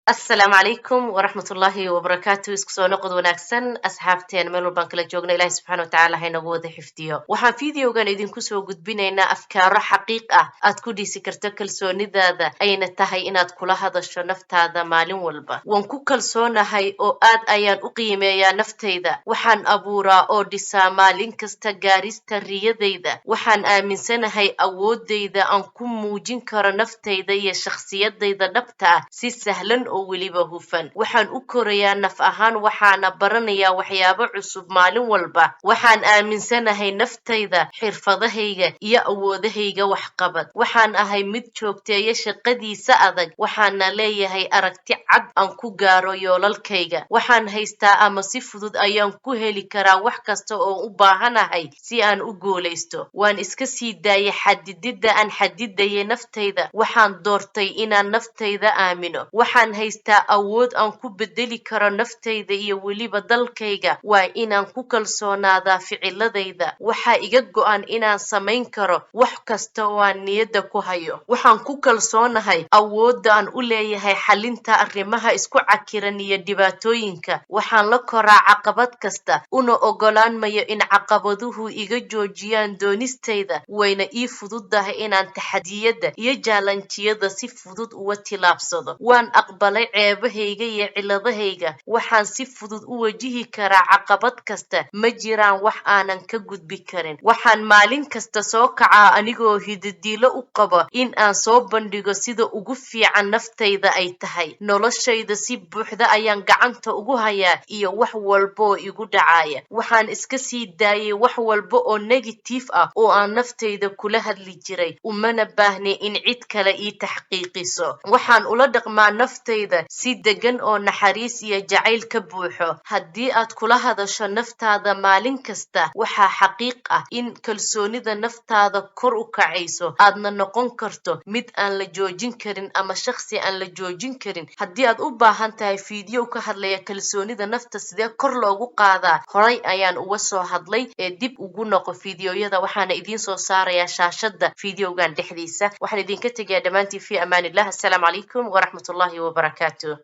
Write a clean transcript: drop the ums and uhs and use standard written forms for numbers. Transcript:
السلام عليكم ورحمة الله وبركاته isku soo noqod wanaagsan asxaabteen meel walbaan kala joogna ilaahay subxaana watacaala ha inagu wada xifdiyo waxaan fiidiyogan idinku soo gudbinaynaa afkaaro xaqiiq ah aad ku dhiisi karto kalsoonidaada ayna tahay inaad kula hadasho naftaada maalin walba waan ku kalsoonahay oo aad ayaan u qiimeeyaa naftayda waxaan abuuraa oo dhisaa maalin kasta gaarista riyadayda waxaan aaminsanahay awoodayda aan ku muujin karo naftayda iyo shakhsiyadayda dhabta ah si sahlan oo weliba hufan waxaan u korayaa naf ahaan waxaana baranayaa waxyaabo cusub maalin walba waxaan aaminsanahay naftayda xirfadahayga iyo awoodahayga waxqabad waxaan ahay mid joogteeya shaqadiisa adag waxaana leeyahay aragti cad aan ku gaaro yoolalkayga waxaan haystaa ama si fudud ayaan ku heli karaa wax kasta oo u baahanahay si aan u guulaysto waan iska sii daayay xadididda aan xadidayay naftayda waxaan doortay inaan naftayda aamino waxaan haystaa awood aan ku bedeli karo naftayda iyo weliba dalkayga waa inaan ku kalsoonaadaa ficiladayda waxaa iga go'an inaan samayn karo wax kasta oo aan niyadda ku hayo waxaan ku kalsoonahay awoodda aan u leeyahay xalinta arrimaha isku cakiran iyo dhibaatooyinka waxaan la koraa caqabad kasta una ogolaan mayo in caqabaduhu iga joojiyaan doonistayda wayna ii fududahay inaan taxadiyada iyo jaalanjiyada si fudud uga tilaabsado waan aqbalay ceebahayga iyo ciladahayga waxaan si fudud u wajihi karaa caqabad kasta ma jiraan wax aanan ka gudbi karin waxaan maalin kasta soo kacaa anigoo hidadiilo u qabo in aan soo bandhigo sida ugu fiican naftayda ay tahay noloshayda si buuxda ayaan gacanta ugu hayaa iyo wax walba oo igu dhacaya waxaan iska sii daayay wax walba oo negative ah oo aan naftayda kula hadli jiray umana baahni in cid kale ii taxqiiqiso waxaan ula dhaqmaa naftayda si degan oo naxariis iyo jacayl ka buuxo haddii aad kula hadasho naftaada maalin kasta waxaa xaqiiq ah in kalsoonida naftaada kor u kacayso aadna noqon karto mid aan la joojin karin ama shakhsi aan la joojin karin haddii aad u baahan tahay fiidiyo ka hadlaya kalsoonida nafta sidee kor loogu qaadaa horay ayaan uga soo hadlay ee dib ugu noqo fiidiyoyada waxaana idiin soo saarayaa shaashada fiidiyogan dhexdiisa waxaan idinka tegayaa dhammaantiin fi amaanillah assalaamu calaykum waraxmatullaahi wabarakaatuh